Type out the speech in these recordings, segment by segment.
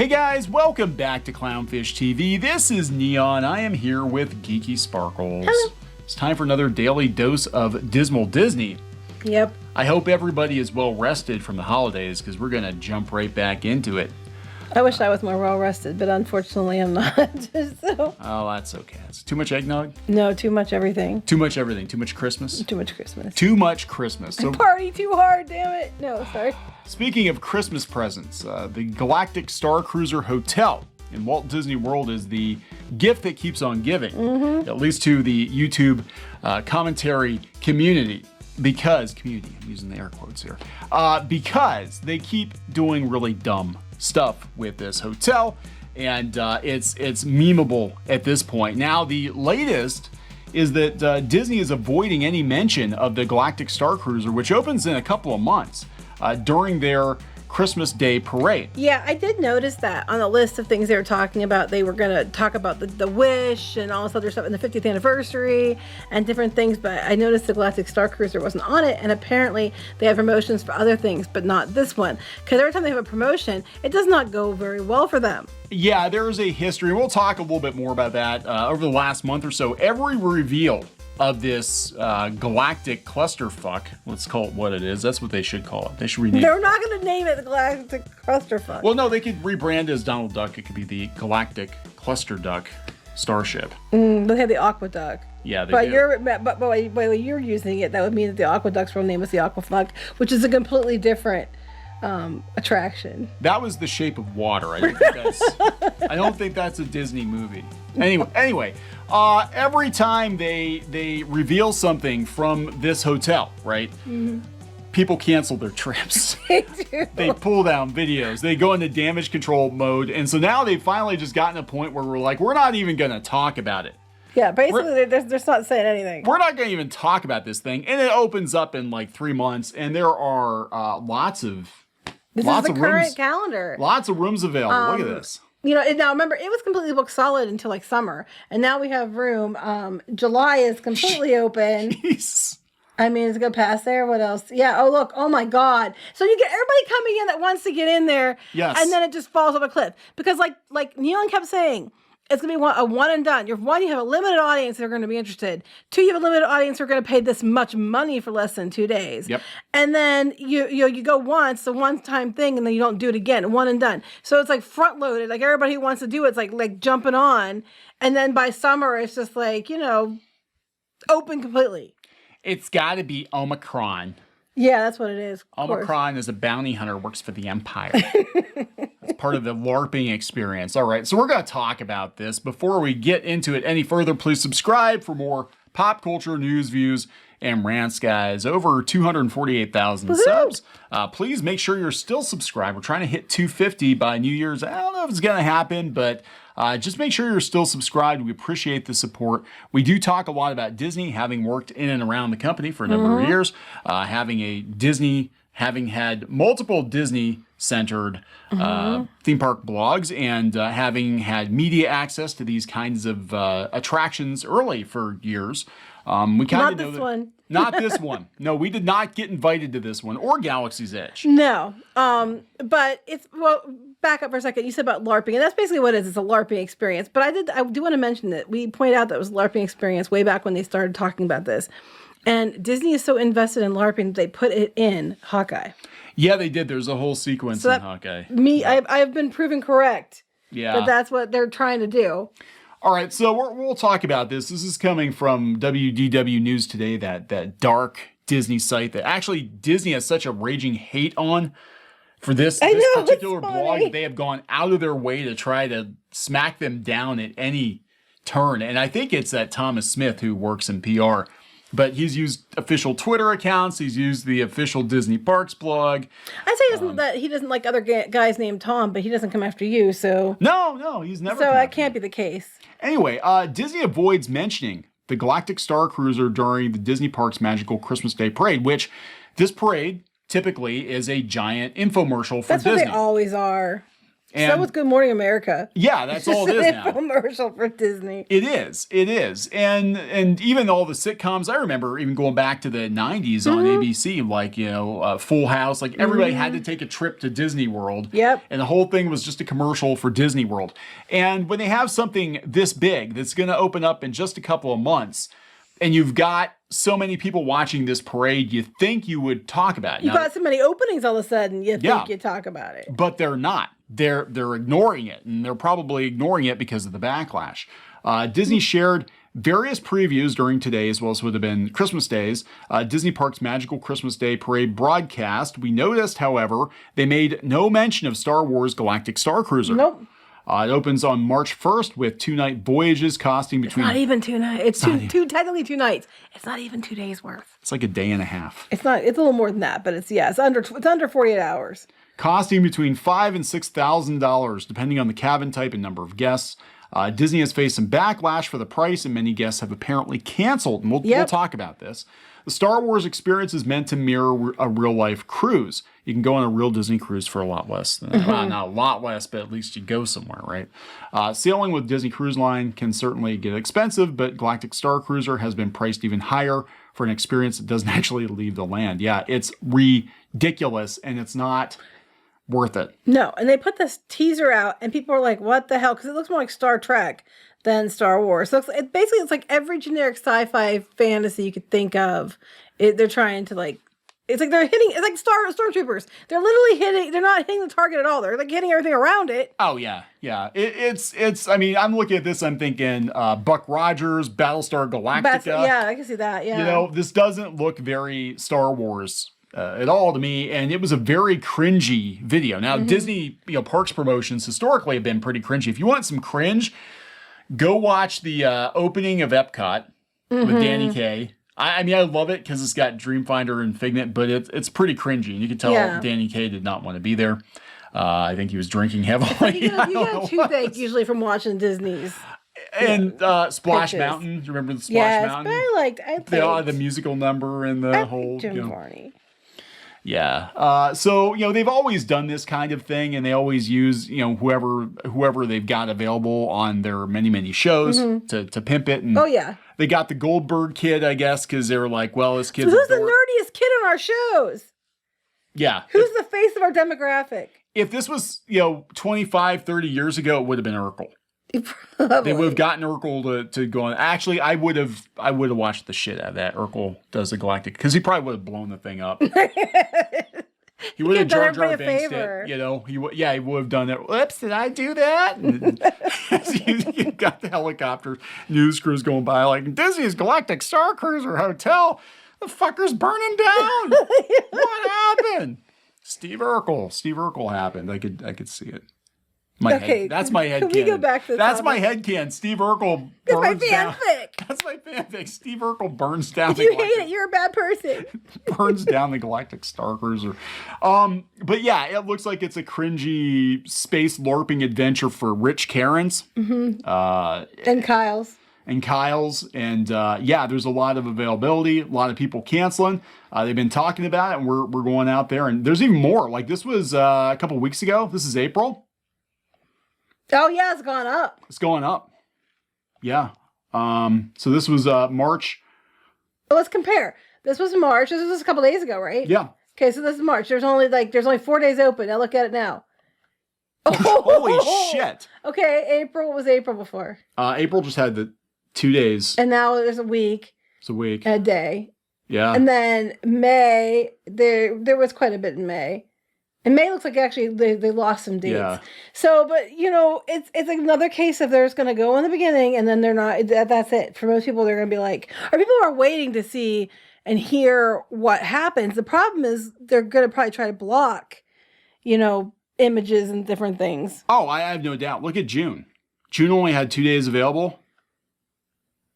Hey guys, welcome back to Clownfish TV. This is Neon. I am here with Geeky Sparkles. Hello. It's time for another daily dose of Dismal Disney. Yep. I hope everybody is well rested from the holidays because we're going to jump right back into it. I wish I was more well rested, but unfortunately I'm not. So. Oh, that's okay. It's too much eggnog? No, too much everything. Too much everything. Too much Christmas? Too much Christmas. Too much Christmas. So, Party too hard, damn it. No, sorry. speaking of Christmas presents, the Galactic Starcruiser Hotel in Walt Disney World is the gift that keeps on giving, at least to the YouTube commentary community. I'm using the air quotes here, because they keep doing really dumb stuff with this hotel, and it's memeable at this point. Now, the latest is that Disney is avoiding any mention of the Galactic Starcruiser, which opens in a couple of months during their Christmas Day parade. Yeah, I did notice that on the list of things they were talking about. They were going to talk about the Wish and all this other stuff in the 50th anniversary and different things, but I noticed the Galactic Starcruiser wasn't on it, and apparently they have promotions for other things, but not this one. Because every time they have a promotion, it does not go very well for them. Yeah, there is a history. We'll talk a little bit more about that over the last month or so. Every reveal of this galactic clusterfuck, let's call it what it is. That's what they should call it. They should rename it. They're not going to name it the Galactic Clusterfuck. Well, no, they could rebrand it as Donald Duck. It could be the Galactic Cluster Duck Starship. They have the Aqueduct. Yeah, they but do. But when you're using it, that would mean that the Aqueduct's real name is the Aquafuck, which is a completely different attraction. That was The Shape of Water. I don't think that's a Disney movie. Anyway, every time they reveal something from this hotel, right? People cancel their trips. They do. They pull down videos. They go into damage control mode, and so now they've finally just gotten to a point where we're like, we're not even going to talk about it. Yeah, basically they're just not saying anything. We're not going to even talk about this thing, and it opens up in like 3 months, and there are lots of current rooms, calendar. lots of rooms available. Look at this. You know, now remember, it was completely booked solid until like summer, and now we have room. July is completely open. Jeez. I mean, it's gonna pass there. What else? Yeah. Oh, look. Oh my God. So you get everybody coming in that wants to get in there. Yes. And then it just falls off a cliff because, like Neon kept saying, it's gonna be a one and done. You have a limited audience that are going to be interested. 2, you have a limited audience who are going to pay this much money for less than 2 days. Yep. And then you go once, a one-time thing, and then you don't do it again. One and done. So it's like front loaded. Like everybody who wants to do it's like jumping on. And then by summer, it's just like open completely. It's got to be Omicron. Yeah, that's what it is. Omicron is a bounty hunter, works for the Empire. It's part of the LARPing experience. All right, so we're going to talk about this. Before we get into it any further, please subscribe for more pop culture news, views, and rants, guys. Over 248,000 subs. Please make sure you're still subscribed. We're trying to hit 250 by New Year's. I don't know if it's going to happen, but just make sure you're still subscribed. We appreciate the support. We do talk a lot about Disney, having worked in and around the company for a number of years, having had multiple Disney-centered theme park blogs, and having had media access to these kinds of attractions early for years. We kind of know that. One. Not this one. No, we did not get invited to this one or Galaxy's Edge. No. But back up for a second. You said about LARPing, and that's basically what it is. It's a LARPing experience. But I do want to mention that we pointed out that it was a LARPing experience way back when they started talking about this. And Disney is so invested in LARPing that they put it in Hawkeye. Yeah, they did. There's a whole sequence in Hawkeye. I've been proven correct. Yeah. That that's what they're trying to do. All right, so we'll talk about this. This is coming from WDW News Today, that dark Disney site that actually Disney has such a raging hate on for this particular blog. They have gone out of their way to try to smack them down at any turn. And I think it's that Thomas Smith who works in PR. But he's used official Twitter accounts. He's used the official Disney Parks blog. I say he doesn't like other guys named Tom, but he doesn't come after you. So no, he's never. So that can't be the case. Anyway, Disney avoids mentioning the Galactic Starcruiser during the Disney Parks Magical Christmas Day Parade, which this parade typically is a giant infomercial for Disney. That's what they always are. And so was Good Morning America. yeah, that's all it is now. Commercial for Disney. It is. And even all the sitcoms, I remember even going back to the 90s on ABC, like, Full House, like everybody had to take a trip to Disney World. Yep. And the whole thing was just a commercial for Disney World. And when they have something this big that's going to open up in just a couple of months, and you've got so many people watching this parade, you think you would talk about it. You've got so many openings all of a sudden, you think you'd talk about it. But they're not. They're ignoring it, and they're probably ignoring it because of the backlash. Disney shared various previews during today, as well as would have been Christmas Day's Disney Parks Magical Christmas Day Parade broadcast. We noticed, however, they made no mention of Star Wars Galactic Starcruiser. Nope. It opens on March 1st with 2-night voyages costing between... It's not even 2 nights. It's technically 2 nights. It's not even 2 days worth. It's like a day and a half. It's not. It's a little more than that, but it's under 48 hours. Costing between $5,000 and $6,000, depending on the cabin type and number of guests. Disney has faced some backlash for the price, and many guests have apparently canceled. And we'll talk about this. The Star Wars experience is meant to mirror a real-life cruise. You can go on a real Disney cruise for a lot less than that. Well, not a lot less, but at least you go somewhere, right? Sailing with Disney Cruise Line can certainly get expensive, but Galactic Starcruiser has been priced even higher for an experience that doesn't actually leave the land. Yeah, it's ridiculous, and it's not worth it. No, and they put this teaser out, and people are like, what the hell? Because it looks more like Star Trek than Star Wars. So it's like every generic sci-fi fantasy you could think of. They're trying to like, it's like they're hitting, it's like stormtroopers. They're literally hitting, they're not hitting the target at all. They're like hitting everything around it. Oh, yeah. Yeah. It's, I mean, I'm looking at this, I'm thinking Buck Rogers, Battlestar Galactica. Yeah, I can see that. Yeah. This doesn't look very Star Wars at all to me, and it was a very cringy video. Now, Disney, parks promotions historically have been pretty cringy. If you want some cringe, go watch the opening of Epcot with Danny Kaye. I mean, I love it because it's got Dreamfinder and Figment, but it's pretty cringy. And you can tell Danny Kaye did not want to be there. I think he was drinking heavily. You get a toothache usually from watching Disney's. And Splash Mountain. You remember the Splash Mountain? Yes, but I liked the musical number and the whole... Jim Varney. Yeah. So, they've always done this kind of thing, and they always use, whoever they've got available on their many, many shows to pimp it. And they got the Goldberg kid, I guess, because they were like, well, this kid's who's the nerdiest kid on our shows? Yeah. Who's the face of our demographic? If this was, 25, 30 years ago, it would have been Urkel. Probably. They would have gotten Urkel to go on. Actually, I would have watched the shit out of that. Urkel does the Galactic, because he probably would have blown the thing up. He would have Jar Jar Binks it, He would have done that. Whoops, did I do that? You got the helicopter news crews going by like, Disney's Galactic Starcruiser Hotel. The fucker's burning down. What happened? Steve Urkel happened. I could see it. That's my head. Can we go back to That's my head can. Steve Urkel burns down. That's my fanfic. Steve Urkel burns down. If you hate it, you're a bad person. Burns down the Galactic Starcruiser. But yeah, it looks like it's a cringy space LARPing adventure for rich Karens. And Kyles. And there's a lot of availability, a lot of people canceling. They've been talking about it, and we're going out there, and there's even more. Like this was a couple weeks ago. This is April. Oh yeah, it's gone up. It's going up. Yeah. So this was March. Well, let's compare. This was March. This was a couple days ago, right? Yeah. Okay, so this is March. There's only 4 days open. Now look at it now. Holy shit. Okay, April was April before. April just had the 2 days. And now there's a week. It's a week. And a day. Yeah. And then May, there was quite a bit in May. And May looks like actually they lost some dates. Yeah. So, but it's another case of they're just going to go in the beginning and then they're not, that's it. For most people, they're going to be like, or people are waiting to see and hear what happens. The problem is they're going to probably try to block, images and different things. Oh, I have no doubt. Look at June. June only had 2 days available.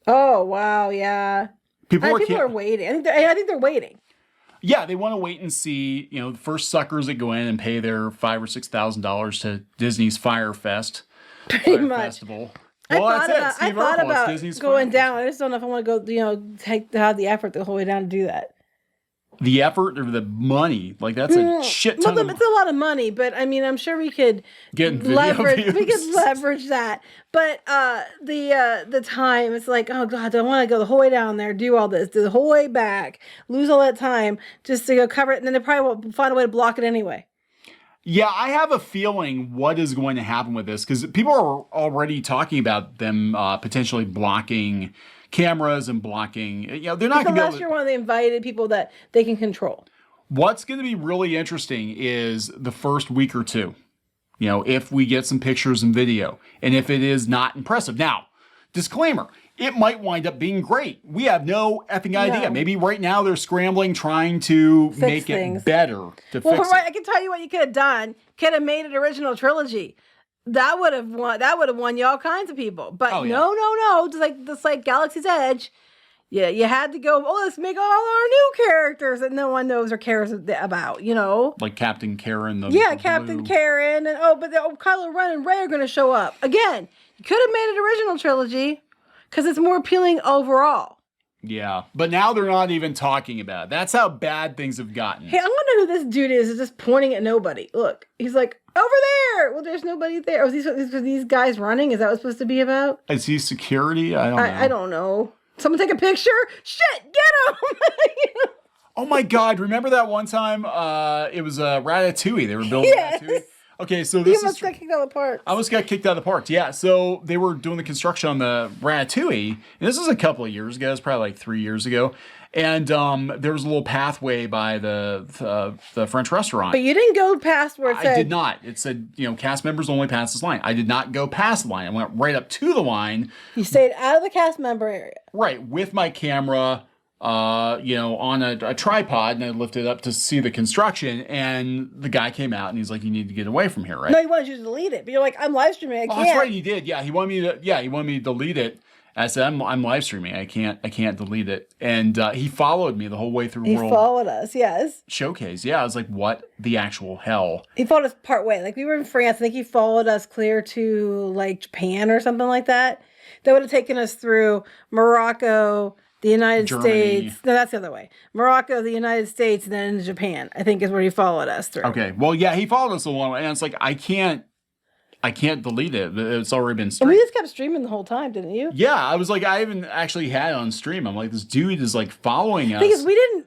Oh, wow. Yeah. People are waiting. I think they're waiting. Yeah, they want to wait and see, the first suckers that go in and pay their $5,000 or $6,000 to Disney's Fire Fest. Pretty much. Festival. Well, I thought about going down. I just don't know if I want to go, have the effort the whole way down to do that. the effort or the money, like that's a shit ton It's a lot of money, but I mean, I'm sure we could leverage. We could leverage that. But the time, it's like, oh God, do I want to go the whole way down there, do all this, do the whole way back, lose all that time just to go cover it, and then they probably won't find a way to block it anyway. Yeah, I have a feeling what is going to happen with this, because people are already talking about them potentially blocking cameras and blocking, they're not going to be able unless you're one of the invited people that they can control. What's going to be really interesting is the first week or two, if we get some pictures and video, and if it is not impressive. Now, disclaimer, it might wind up being great. We have no effing idea. No. Maybe right now they're scrambling, trying to make it better to fix it. I can tell you what you could have done. Could have made an original trilogy. That would have won you all kinds of people. But no. Just like Galaxy's Edge, you had to go, let's make all our new characters that no one knows or cares about, Like Captain Karen. Captain Karen. And Kylo Ren and Rey are going to show up. Again, you could have made an original trilogy because it's more appealing overall. Yeah, but now they're not even talking about it. That's how bad things have gotten. Hey, I wonder who this dude is just pointing at nobody. Look, he's like, over there! Well, there's nobody there. Oh, these guys running? Is that what it's supposed to be about? Is he security? I don't know. I don't know. Someone take a picture? Shit, get him! Oh my God, remember that one time? It was Ratatouille. They were building Ratatouille. Okay, so this almost got kicked out of the park. I almost got kicked out of the park. Yeah, so they were doing the construction on the Ratatouille, and this was a couple of years ago. It was probably like 3 years ago. And there was a little pathway by the French restaurant. But you didn't go past where it said... I did not. It said, cast members only pass this line. I did not go past the line. I went right up to the line. You stayed out of the cast member area. Right, with my camera, on a tripod, and I lifted it up to see the construction, and the guy came out, and he's like, you need to get away from here, right? No, he wanted you to delete it, but you're like, I'm live streaming, I can't. That's right, he did. Yeah, he wanted me to delete it. I said, I'm live streaming. I can't delete it. And he followed me the whole way through He followed us, yes. Showcase. Yeah, I was like, what the actual hell? He followed us part way. Like, we were in France. I think he followed us clear to, like, Japan or something like that. That would have taken us through Morocco, the United States. No, that's the other way. Morocco, the United States, and then Japan, I think is where he followed us through. Okay. Well, yeah, he followed us a long way. And it's like, I can't delete it. It's already been streamed. And we just kept streaming the whole time, didn't you? Yeah, I was like, I even actually had it on stream. I'm like, this dude is like following us. Because you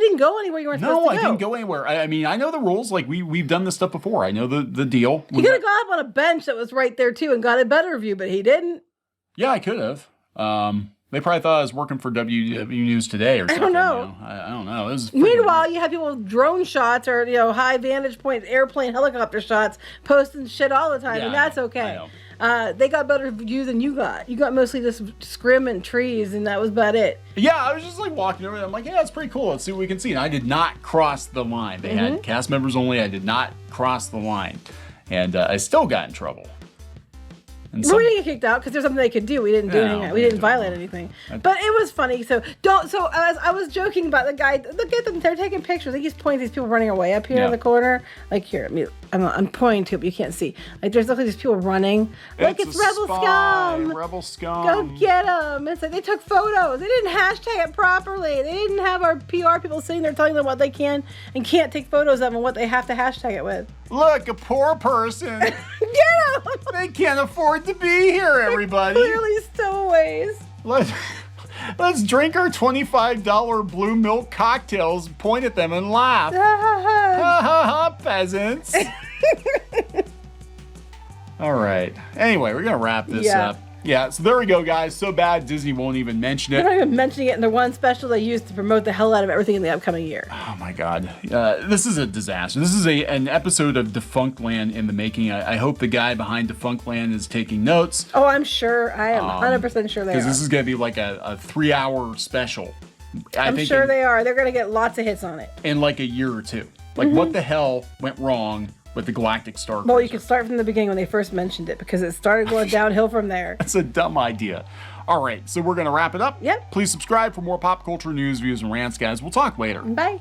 didn't go anywhere you weren't supposed to go. No, I didn't go anywhere. I mean, I know the rules. Like we've done this stuff before. I know the deal. He could have gone up on a bench that was right there too and got a better view, but he didn't. Yeah, I could have. They probably thought I was working for WW News Today or something. I don't know. I don't know. It was Meanwhile, you have people with drone shots or high vantage point airplane helicopter shots posting shit all the time, and that's okay. They got better view than you got. You got mostly just scrim and trees, and that was about it. Yeah, I was just like walking over there. I'm like, yeah, it's pretty cool. Let's see what we can see. And I did not cross the line. They had cast members only. I did not cross the line, and I still got in trouble. We didn't get kicked out because there's something they could do. We didn't do anything. We didn't violate anything. But it was funny. So I was joking about the guy. Look at them. They're taking pictures. Like he's pointing to these people running away up here in the corner. Like here, I'm pointing to it, but you can't see. Like there's literally these people running. Like it's rebel scum. Rebel scum. Go get them. It's like they took photos. They didn't hashtag it properly. They didn't have our PR people sitting there telling them what they can and can't take photos of and what they have to hashtag it with. Look, a poor person. Get them. They can't afford to be here, everybody. Clearly stowaways. Let's drink our $25 blue milk cocktails, point at them, and laugh. Ha ha ha, peasants. All right. Anyway, we're going to wrap this up. Yeah, so there we go, guys. So bad, Disney won't even mention it. They're not even mentioning it in the one special they used to promote the hell out of everything in the upcoming year. Oh, my God. This is a disaster. This is an episode of Defunct Land in the making. I hope the guy behind Defunct Land is taking notes. Oh, I'm sure. I am 100% sure they are. Because this is going to be like a 3-hour special. I'm sure they are. They're going to get lots of hits on it. In like a year or two. Like, what the hell went wrong with the Galactic Starcruiser? Well, you can start from the beginning when they first mentioned it because it started going downhill from there. That's a dumb idea. All right, so we're going to wrap it up. Yep. Please subscribe for more pop culture news, views, and rants, guys. We'll talk later. Bye.